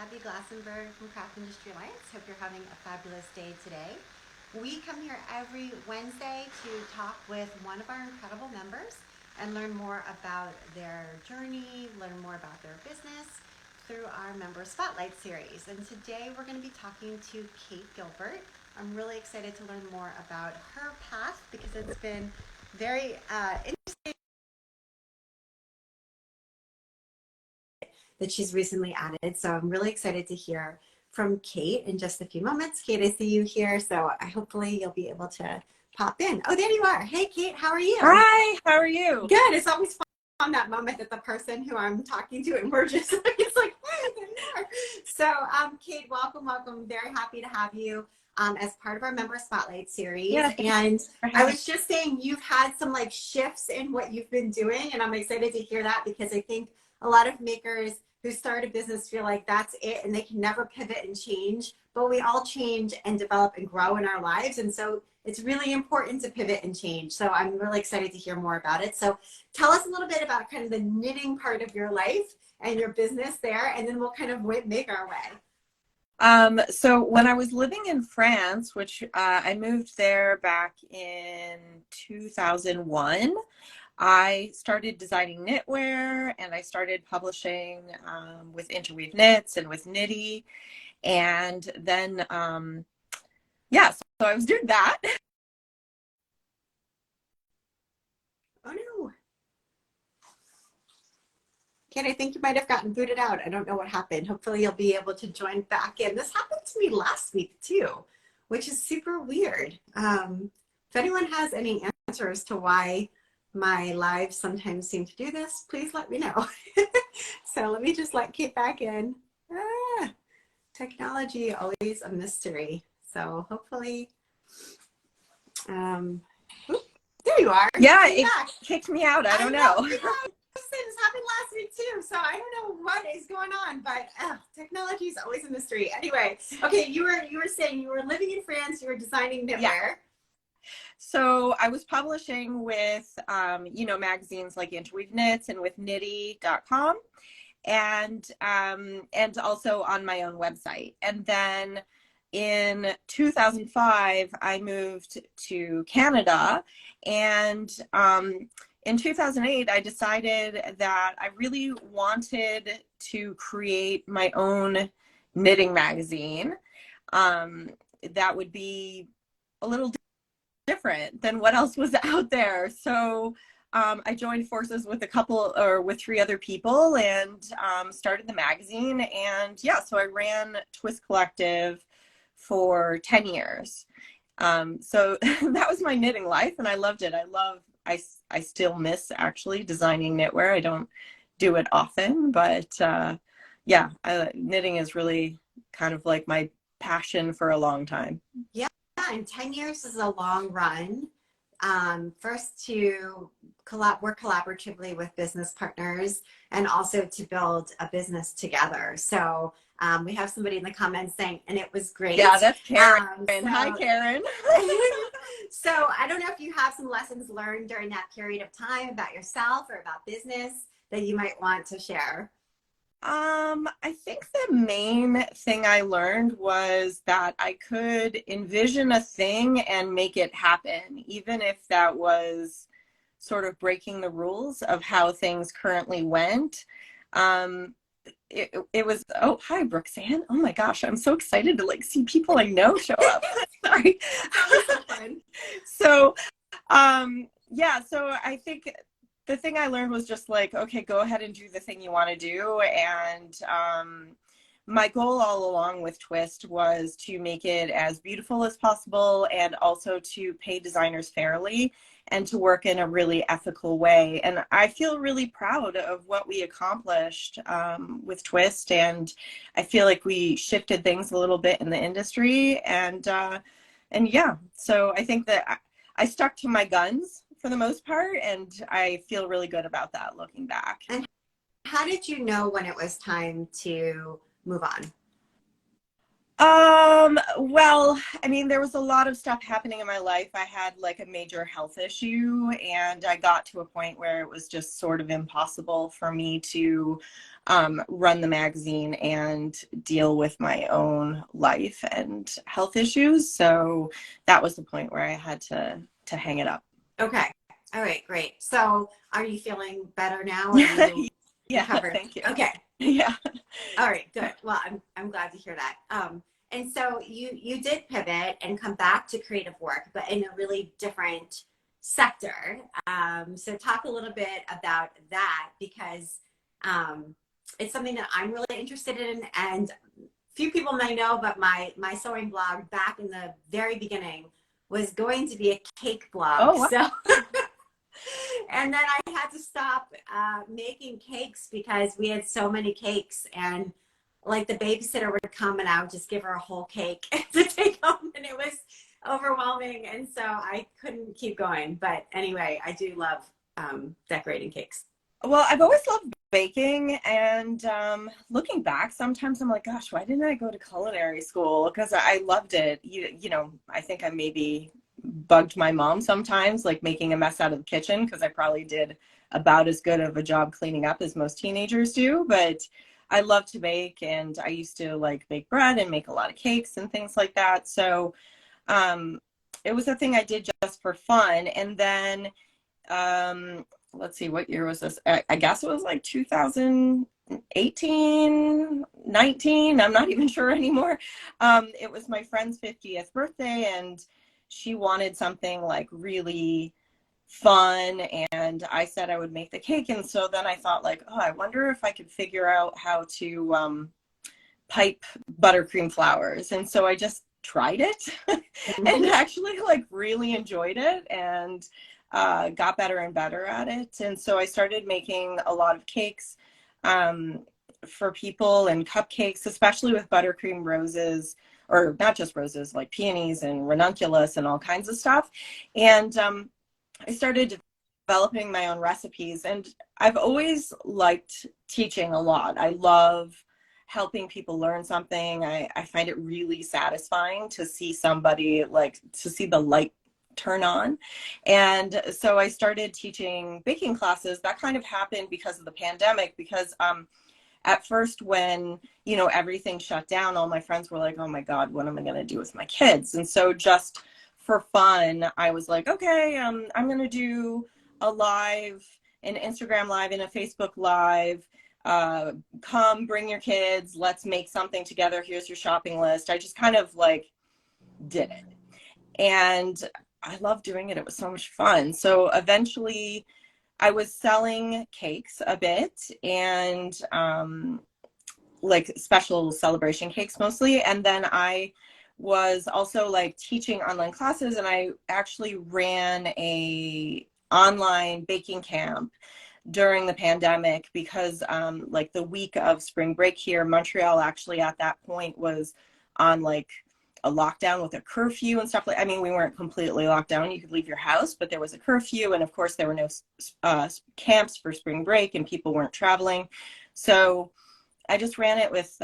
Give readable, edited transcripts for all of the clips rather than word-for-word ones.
Abby Glassenberg from Craft Industry Alliance. Hope you're having a fabulous day today. We come here every Wednesday to talk with one of our incredible members and learn more about their journey, learn more about their business through our Member Spotlight series. And today we're going to be talking to Kate Gilbert. I'm really excited to learn more about her path because it's been very interesting that she's recently added. So I'm really excited to hear from Kate in just a few moments. Kate, I see you here, so hopefully you'll be able to pop in. Oh, there you are. Hey, Kate, how are you? Hi, how are you? Good. It's always fun that moment that the person who I'm talking to emerges. It's like, hey, there you are. So, Kate, welcome. Very happy to have you as part of our Member Spotlight series. Yeah, And I was just saying you've had some like shifts in what you've been doing, and I'm excited to hear that because I think a lot of makers who start a business feel like that's it and they can never pivot and change, but we all change and develop and grow in our lives. And so it's really important to pivot and change. So I'm really excited to hear more about it. So tell us a little bit about kind of the knitting part of your life and your business there, and then we'll kind of make our way. So when I was living in France, which I moved there back in 2001, I started designing knitwear and I started publishing with Interweave Knits and with Knitty. And then, yeah, so I was doing that. Oh no. Ken, I think you might have gotten booted out. I don't know what happened. Hopefully you'll be able to join back in. This happened to me last week too, which is super weird. If anyone has any answers to why my lives sometimes seem to do this, please let me know. So let me just let Kate back in. Technology, always a mystery. So hopefully, there you are. Yeah, it kicked me out. I don't know. This happened last week too, so I don't know what is going on, but technology is always a mystery. Anyway, okay, you were saying you were living in France, you were designing knitwear. Yeah. So I was publishing with, magazines like Interweave Knits and with Knitty.com, and also on my own website. And then in 2005, I moved to Canada, and in 2008, I decided that I really wanted to create my own knitting magazine that would be a little different than what else was out there. So I joined forces with with 3 other people and started the magazine. And yeah, so I ran Twist Collective for 10 years. So that was my knitting life and I loved it. I still miss actually designing knitwear. I don't do it often, but knitting is really kind of like my passion for a long time. Yeah, and 10 years is a long run. First to work collaboratively with business partners and also to build a business together. So we have somebody in the comments saying, and it was great. Yeah, that's Karen. Hi, Karen. So I don't know if you have some lessons learned during that period of time about yourself or about business that you might want to share. I think the main thing I learned was that I could envision a thing and make it happen, even if that was sort of breaking the rules of how things currently went. It was, oh, hi, Brooksanne. Oh my gosh, I'm so excited to like see people I know show up. Sorry. So, so I think the thing I learned was just like, okay, go ahead and do the thing you want to do. And my goal all along with Twist was to make it as beautiful as possible and also to pay designers fairly and to work in a really ethical way. And I feel really proud of what we accomplished with Twist. And I feel like we shifted things a little bit in the industry. And yeah, so I think that I stuck to my guns for the most part, and I feel really good about that looking back. And how did you know when it was time to move on? Well, I mean, there was a lot of stuff happening in my life. I had like a major health issue, and I got to a point where it was just sort of impossible for me to run the magazine and deal with my own life and health issues. So that was the point where I had to hang it up. Okay. All right, great. So are you feeling better now? Are you Yeah, recovered? thank you. Okay. Yeah. All right, good. Well, I'm glad to hear that. And so you did pivot and come back to creative work, but in a really different sector. So talk a little bit about that because it's something that I'm really interested in, and few people may know, but my sewing blog back in the very beginning was going to be a cake blog. Oh, wow. So and then I had to stop making cakes because we had so many cakes, and like the babysitter would come and I would just give her a whole cake to take home, and it was overwhelming, and so I couldn't keep going. But anyway, I do love decorating cakes. Well, I've always loved baking, and looking back, sometimes I'm like, gosh, why didn't I go to culinary school? Because I loved it. You know, I think I maybe bugged my mom sometimes, like making a mess out of the kitchen, because I probably did about as good of a job cleaning up as most teenagers do. But I love to bake, and I used to like bake bread and make a lot of cakes and things like that. So it was a thing I did just for fun. And then let's see, what year was this? I guess it was like 2018, 19. I'm not even sure anymore. It was my friend's 50th birthday, and she wanted something like really fun, and I said I would make the cake. And so then I thought like, oh, I wonder if I could figure out how to pipe buttercream flowers. And so I just tried it and actually like really enjoyed it, and got better and better at it. And so I started making a lot of cakes for people, and cupcakes, especially with buttercream roses, or not just roses, like peonies and ranunculus and all kinds of stuff. And I started developing my own recipes, and I've always liked teaching a lot. I love helping people learn something. I find it really satisfying to see somebody, like to see the light turn on. And so I started teaching baking classes. That kind of happened because of the pandemic, because at first when, you know, everything shut down, all my friends were like, oh my God, what am I going to do with my kids? And so just for fun, I was like, okay, I'm going to do a live, an Instagram live and a Facebook live. Come, bring your kids, let's make something together. Here's your shopping list. I just kind of like did it. And I loved doing it. It was so much fun. So eventually I was selling cakes a bit, and like special celebration cakes mostly. And then I was also like teaching online classes, and I actually ran a online baking camp during the pandemic because like the week of spring break here, Montreal actually at that point was on like a lockdown with a curfew and stuff. Like, I mean, we weren't completely locked down. You could leave your house, but there was a curfew. And of course there were no camps for spring break, and people weren't traveling. So I just ran it with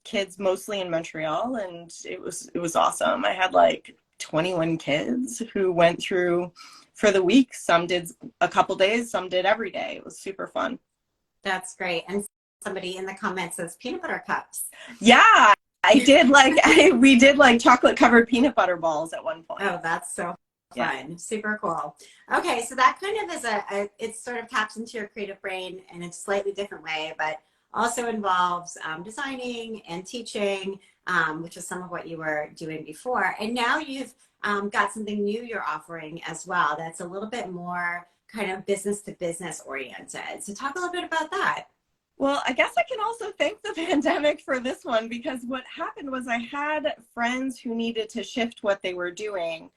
kids mostly in Montreal, and it was awesome. I had like 21 kids who went through for the week. Some did a couple days, some did every day. It was super fun. That's great. And somebody in the comments says peanut butter cups. Yeah, I did like, we did like chocolate covered peanut butter balls at one point. Oh, that's so fun. Yeah. Super cool. Okay, so that kind of is it sort of taps into your creative brain in a slightly different way, but also involves designing and teaching, which is some of what you were doing before. And now you've got something new you're offering as well that's a little bit more kind of business to business oriented. So talk a little bit about that. Well, I guess I can also thank the pandemic for this one, because what happened was I had friends who needed to shift what they were doing,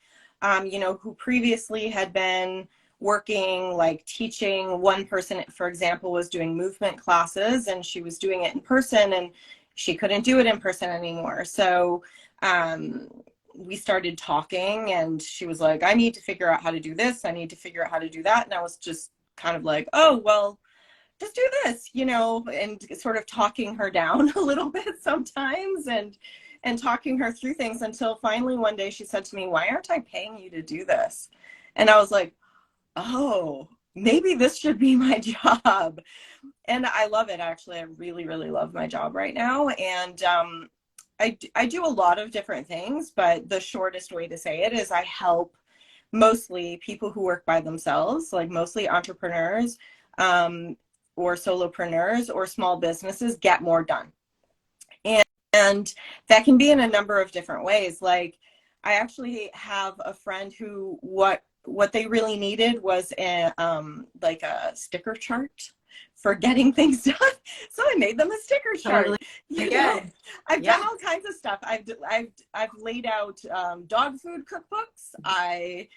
you know, who previously had been working, like teaching. One person, for example, was doing movement classes, and she was doing it in person, and she couldn't do it in person anymore. So we started talking, and she was like, I need to figure out how to do this. I need to figure out how to do that. And I was just kind of like, oh, well, just do this, you know, and sort of talking her down a little bit sometimes. And and talking her through things until finally one day she said to me, "Why aren't I paying you to do this?" And I was like, oh, maybe this should be my job. And I love it, actually. I really, really love my job right now. And I do a lot of different things, but the shortest way to say it is I help mostly people who work by themselves, like mostly entrepreneurs, or solopreneurs or small businesses, get more done. And that can be in a number of different ways. Like, I actually have a friend who what they really needed was like a sticker chart for getting things done. So I made them a sticker chart. Totally You good. know, I've Yeah. done all kinds of stuff. I've laid out dog food cookbooks. I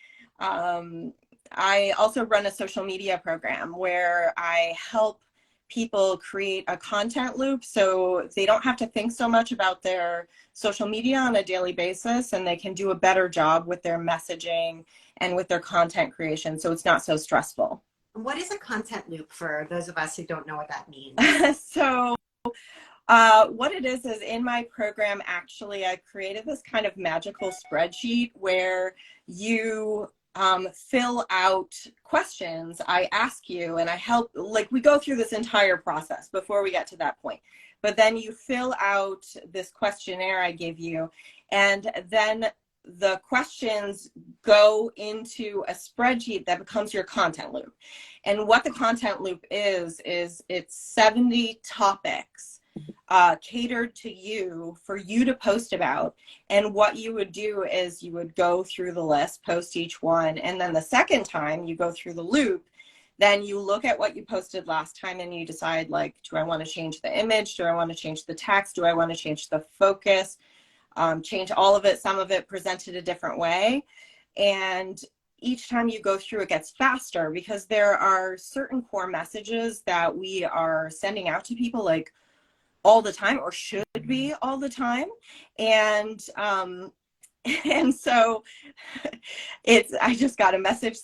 also run a social media program where I help people create a content loop so they don't have to think so much about their social media on a daily basis, and they can do a better job with their messaging and with their content creation, so it's not so stressful. What is a content loop for those of us who don't know what that means? So what it is in my program, actually, I created this kind of magical spreadsheet where you fill out questions I ask you, and I help, like, we go through this entire process before we get to that point. But then you fill out this questionnaire I give you, and then the questions go into a spreadsheet that becomes your content loop. And what the content loop is it's 70 topics catered to you for you to post about. And what you would do is you would go through the list, post each one, and then the second time you go through the loop, then you look at what you posted last time and you decide, like, do I want to change the image? Do I want to change the text? Do I want to change the focus? Change all of it, some of it presented a different way. And each time you go through, it gets faster because there are certain core messages that we are sending out to people, like, all the time, or should be all the time. And so I just got a message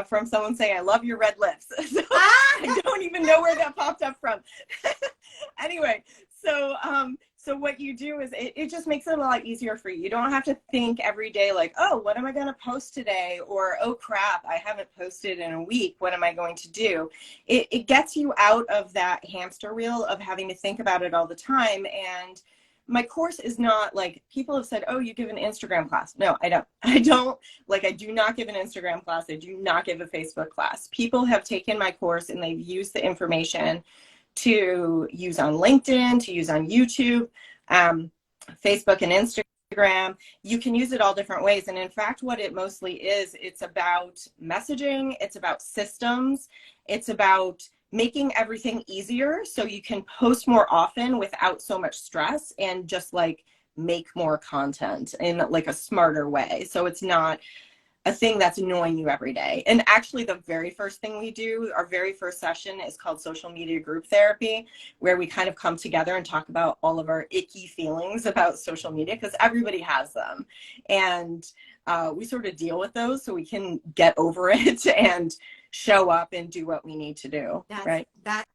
from someone saying, "I love your red lips." So I don't even know where that popped up from. Anyway, so what you do is it just makes it a lot easier for you. You don't have to think every day like, oh, what am I going to post today? Or, oh crap, I haven't posted in a week. What am I going to do? It gets you out of that hamster wheel of having to think about it all the time. And my course is not like, people have said, oh, you give an Instagram class. No, I don't. I do not give an Instagram class. I do not give a Facebook class. People have taken my course and they've used the information to use on LinkedIn, to use on YouTube, Facebook and Instagram. You can use it all different ways. And in fact, what it mostly is, it's about messaging, it's about systems, it's about making everything easier so you can post more often without so much stress, and just like make more content in like a smarter way. So it's not a thing that's annoying you every day. And actually, the very first thing we do, our very first session, is called social media group therapy, where we kind of come together and talk about all of our icky feelings about social media, because everybody has them. And we sort of deal with those so we can get over it and show up and do what we need to do. Right? That's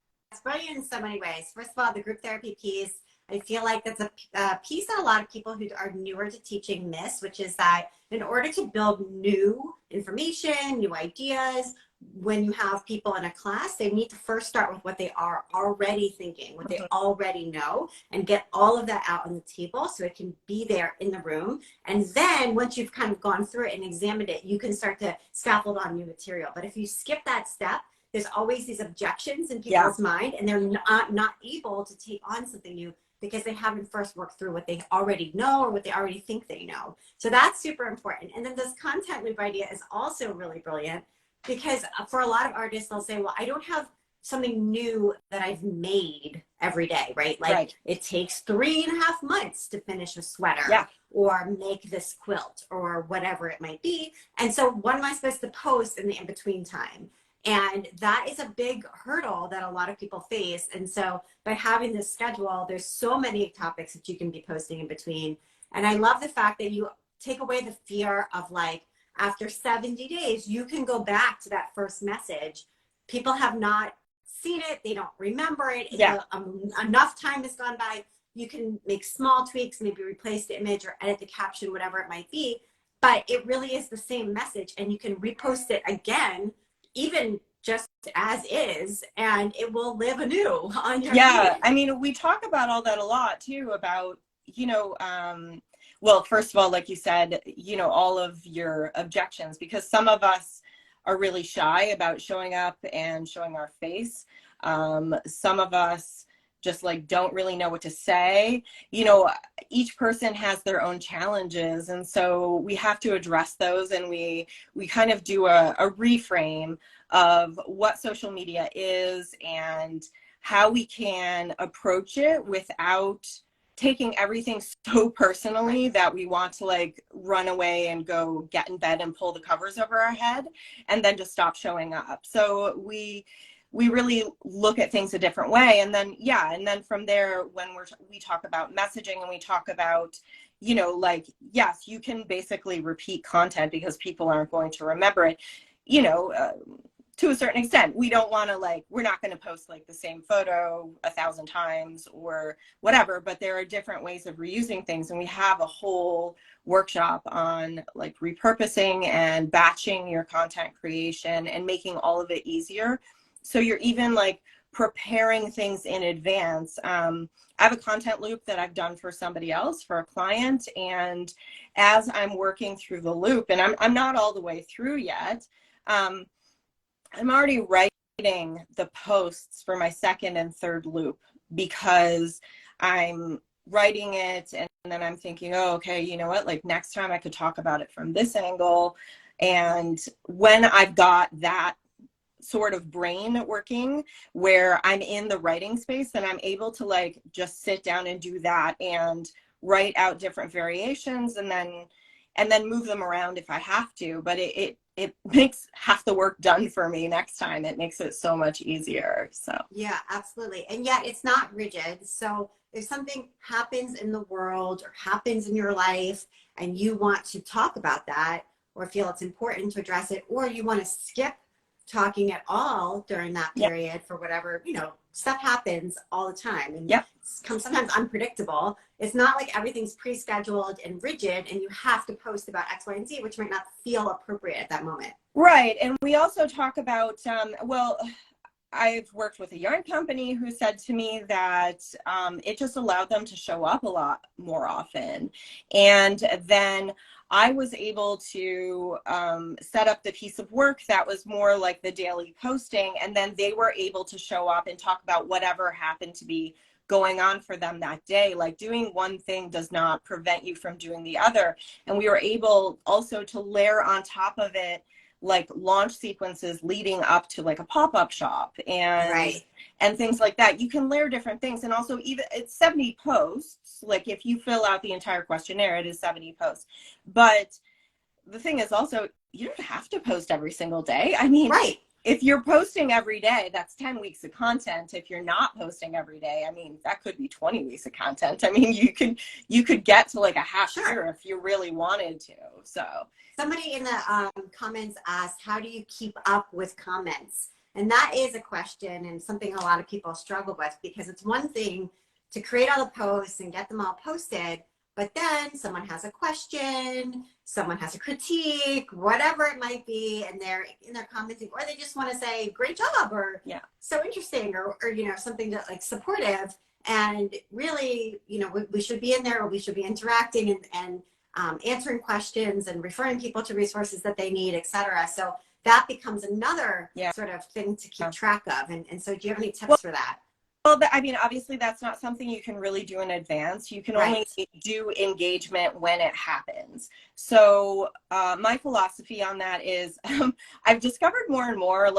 brilliant in so many ways. First of all, the group therapy piece, I feel like that's a piece that a lot of people who are newer to teaching miss, which is that in order to build new information, new ideas, when you have people in a class, they need to first start with what they are already thinking, what they already know, and get all of that out on the table so it can be there in the room. And then once you've kind of gone through it and examined it, you can start to scaffold on new material. But if you skip that step, there's always these objections in people's mind, and they're not able to take on something new because they haven't first worked through what they already know or what they already think they know. So that's super important. And then this content loop idea is also really brilliant, because for a lot of artists, they'll say, well, I don't have something new that I've made every day, right? Like it takes 3.5 months to finish a sweater or make this quilt or whatever it might be. And so what am I supposed to post in the in-between time? And that is a big hurdle that a lot of people face. And so by having this schedule, there's so many topics that you can be posting in between. And I love the fact that you take away the fear of, like, after 70 days, you can go back to that first message. People have not seen it. They don't remember it. Enough time has gone by. You can make small tweaks, maybe replace the image or edit the caption, whatever it might be. But it really is the same message, and you can repost it again, even just as is, and it will live anew on your Yeah, feed. I mean, we talk about all that a lot too, about, well, first of all, like you said, all of your objections, because some of us are really shy about showing up and showing our face. Some of us just like don't really know what to say. Each person has their own challenges, and so we have to address those, and we kind of do a reframe of what social media is and how we can approach it without taking everything so personally that we want to like run away and go get in bed and pull the covers over our head and then just stop showing up. So we really look at things a different way. And then, and then from there, when we talk about messaging and we talk about, like, yes, you can basically repeat content because people aren't going to remember it, to a certain extent. We don't want to we're not going to post like the same photo 1,000 times or whatever, but there are different ways of reusing things. And we have a whole workshop on like repurposing and batching your content creation and making all of it easier. So you're even like preparing things in advance. I have a content loop that I've done for somebody else, for a client. And as I'm working through the loop, and I'm not all the way through yet, I'm already writing the posts for my second and third loop because I'm writing it and then I'm thinking, oh, okay, you know what? Like next time I could talk about it from this angle. And when I've got that sort of brain working where I'm in the writing space, then I'm able to like just sit down and do that and write out different variations and then move them around if I have to. But it makes half the work done for me next time. It makes it so much easier. So yeah, absolutely. And yet it's not rigid. So if something happens in the world or happens in your life and you want to talk about that or feel it's important to address it, or you want to skip talking at all during that period for whatever, stuff happens all the time and sometimes unpredictable. It's not like everything's pre-scheduled and rigid and you have to post about X, Y, and Z, which might not feel appropriate at that moment. Right. And we also talk about, I've worked with a yarn company who said to me that it just allowed them to show up a lot more often. And then I was able to set up the piece of work that was more like the daily posting. And then they were able to show up and talk about whatever happened to be going on for them that day. Like doing one thing does not prevent you from doing the other. And we were able also to layer on top of it like launch sequences leading up to like a pop-up shop and things like that. You can layer different things. And also even it's 70 posts. Like if you fill out the entire questionnaire, it is 70 posts. But the thing is also, you don't have to post every single day. I mean, if you're posting every day, that's 10 weeks of content. If you're not posting every day, I mean, that could be 20 weeks of content. I mean, you could get to like a half year if you really wanted to. So somebody in the comments asked, how do you keep up with comments? And that is a question and something a lot of people struggle with, because it's one thing to create all the posts and get them all posted, but then someone has a question, someone has a critique, whatever it might be, and they're commenting, or they just want to say great job or so interesting or something that like supportive. And really, we should be in there, or we should be interacting and answering questions and referring people to resources that they need, etc. So that becomes another sort of thing to keep track of. And so do you have any tips for that? Well, I mean, obviously that's not something you can really do in advance. You can only do engagement when it happens. So my philosophy on that is I've discovered more and more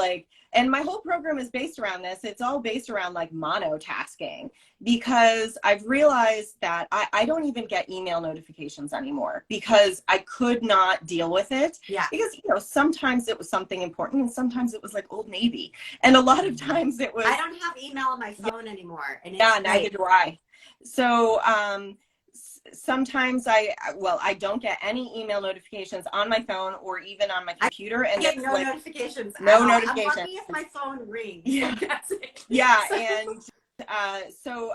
and my whole program is based around this. It's all based around like monotasking, because I've realized that I don't even get email notifications anymore because I could not deal with it. Yeah. Because, sometimes it was something important and sometimes it was like Old Navy. And a lot of times it was. I don't have email on my phone anymore. And neither do I. So sometimes I don't get any email notifications on my phone or even on my computer. I get no notifications. No notifications. I'm lucky if my phone rings. Yeah. That's it. Yeah. And so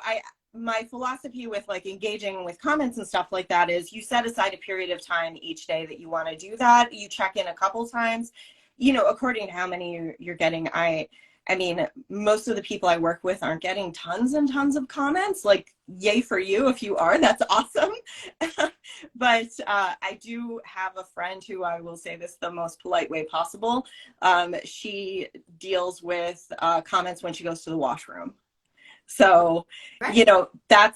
my philosophy with like engaging with comments and stuff like that is you set aside a period of time each day that you want to do that. You check in a couple times, you know, according to how many you're getting. I mean, most of the people I work with aren't getting tons and tons of comments. Like, yay for you if you are, that's awesome. But I do have a friend who, I will say this the most polite way possible. She deals with comments when she goes to the washroom. So, Right. you know, that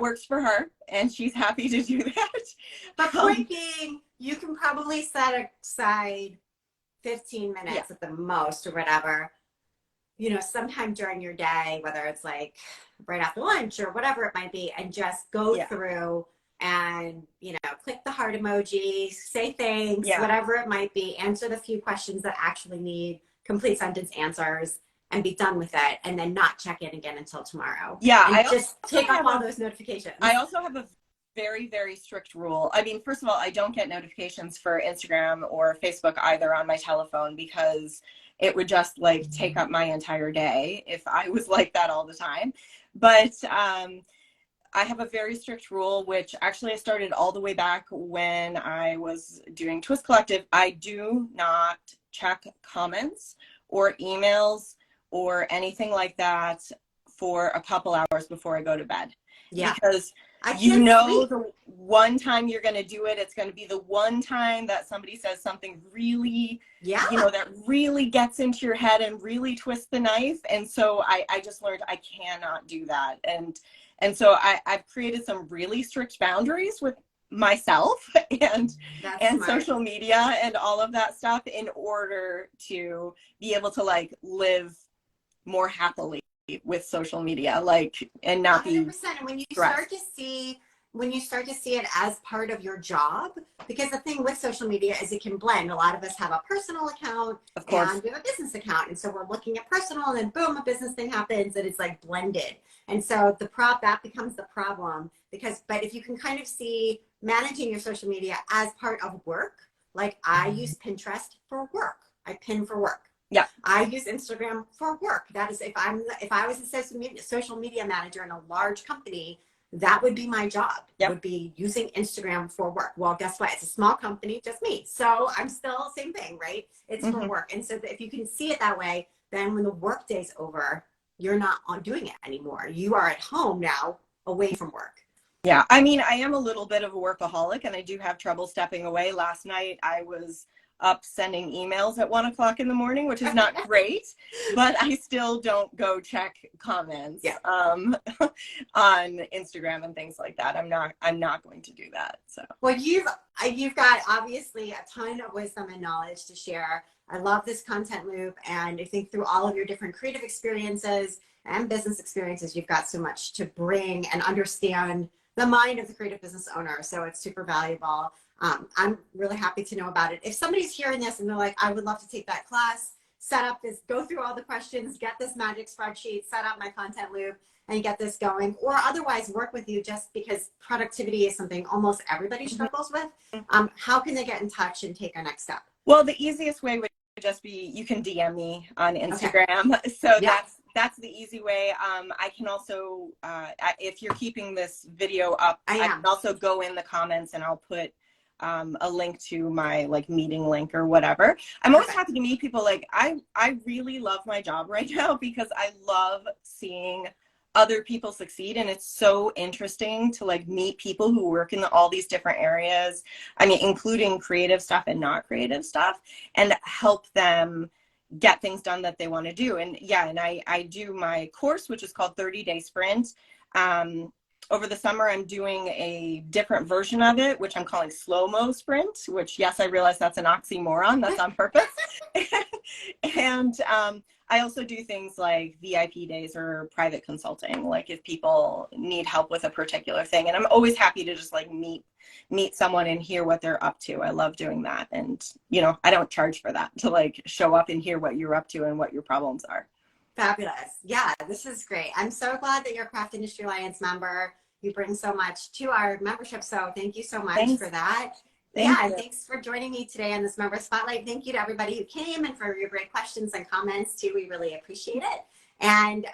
works for her and she's happy to do that. But point being, you can probably set aside 15 minutes at the most or whatever, you know, sometime during your day, whether it's like right after lunch or whatever it might be, and just go through and, you know, click the heart emoji, say thanks, whatever it might be, answer the few questions that actually need complete sentence answers and be done with it, and then not check in again until tomorrow. Yeah, and just take off all those notifications. I also have a very, very strict rule. I mean, first of all, I don't get notifications for Instagram or Facebook either on my telephone because it would just like take up my entire day if I was like that all the time. But I have a very strict rule, which actually I started all the way back when I was doing Twist Collective. I do not check comments or emails or anything like that for a couple hours before I go to bed. Yeah. Because you know the one time you're going to do it, it's going to be the one time that somebody says something really, you know, that really gets into your head and really twists the knife. And so I just learned I cannot do that. And so I've created some really strict boundaries with myself and social media and all of that stuff in order to be able to like live more happily with social media, like, and not 100%. And when you start to see it as part of your job, because the thing with social media is it can blend. A lot of us have a personal account, of course, and we have a business account, and so we're looking at personal, and then boom, a business thing happens, and it's like blended. And so that becomes the problem, but if you can kind of see managing your social media as part of work, like I use Pinterest for work, I pin for work. Yeah, I use Instagram for work. That is, if I was a social media manager in a large company, that would be my job. Would be using Instagram for work. Well, guess what? It's a small company, just me. So I'm still same thing, right? It's for work. And so if you can see it that way, then when the work day's over, you're not doing it anymore. You are at home now, away from work. Yeah, I mean, I am a little bit of a workaholic, and I do have trouble stepping away. Last night, I was up sending emails at 1 o'clock in the morning, which is not great, but I still don't go check comments on Instagram and things like that. I'm not going to do that. So, well, you've got obviously a ton of wisdom and knowledge to share. I love this content loop, and I think through all of your different creative experiences and business experiences, you've got so much to bring and understand the mind of the creative business owner. So it's super valuable. I'm really happy to know about it. If somebody's hearing this and they're like, I would love to take that class, set up this, go through all the questions, get this magic spreadsheet, set up my content loop, and get this going, or otherwise work with you, just because productivity is something almost everybody struggles with, how can they get in touch and take our next step? Well, the easiest way would just be, you can DM me on Instagram. Okay. So that's the easy way. I can also, if you're keeping this video up, I can also go in the comments and I'll put a link to my like meeting link or whatever. I'm always happy to meet people. Like I really love my job right now because I love seeing other people succeed, and it's so interesting to like meet people who work in all these different areas. I mean, including creative stuff and not creative stuff, and help them get things done that they want to do. And and I do my course, which is called 30-Day Sprint. Over the summer, I'm doing a different version of it, which I'm calling slow-mo sprint, which, yes, I realize that's an oxymoron. That's on purpose. And I also do things like VIP days or private consulting, like if people need help with a particular thing. And I'm always happy to just like meet someone and hear what they're up to. I love doing that. And, you know, I don't charge for that, to like show up and hear what you're up to and what your problems are. Fabulous. Yeah, this is great. I'm so glad that you're a Craft Industry Alliance member. You bring so much to our membership. So thank you so much for that. And thanks for joining me today on this Member Spotlight. Thank you to everybody who came and for your great questions and comments too. We really appreciate it. And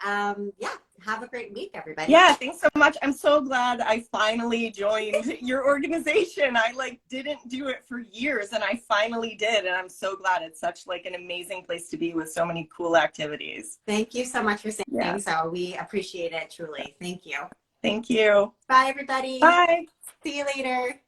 yeah, have a great week, everybody. Yeah, thanks so much. I'm so glad I finally joined your organization. I like didn't do it for years and I finally did. And I'm so glad. It's such like an amazing place to be with so many cool activities. Thank you so much for saying Yeah. so. We appreciate it truly. Thank you. Thank you. Bye, everybody. Bye. See you later.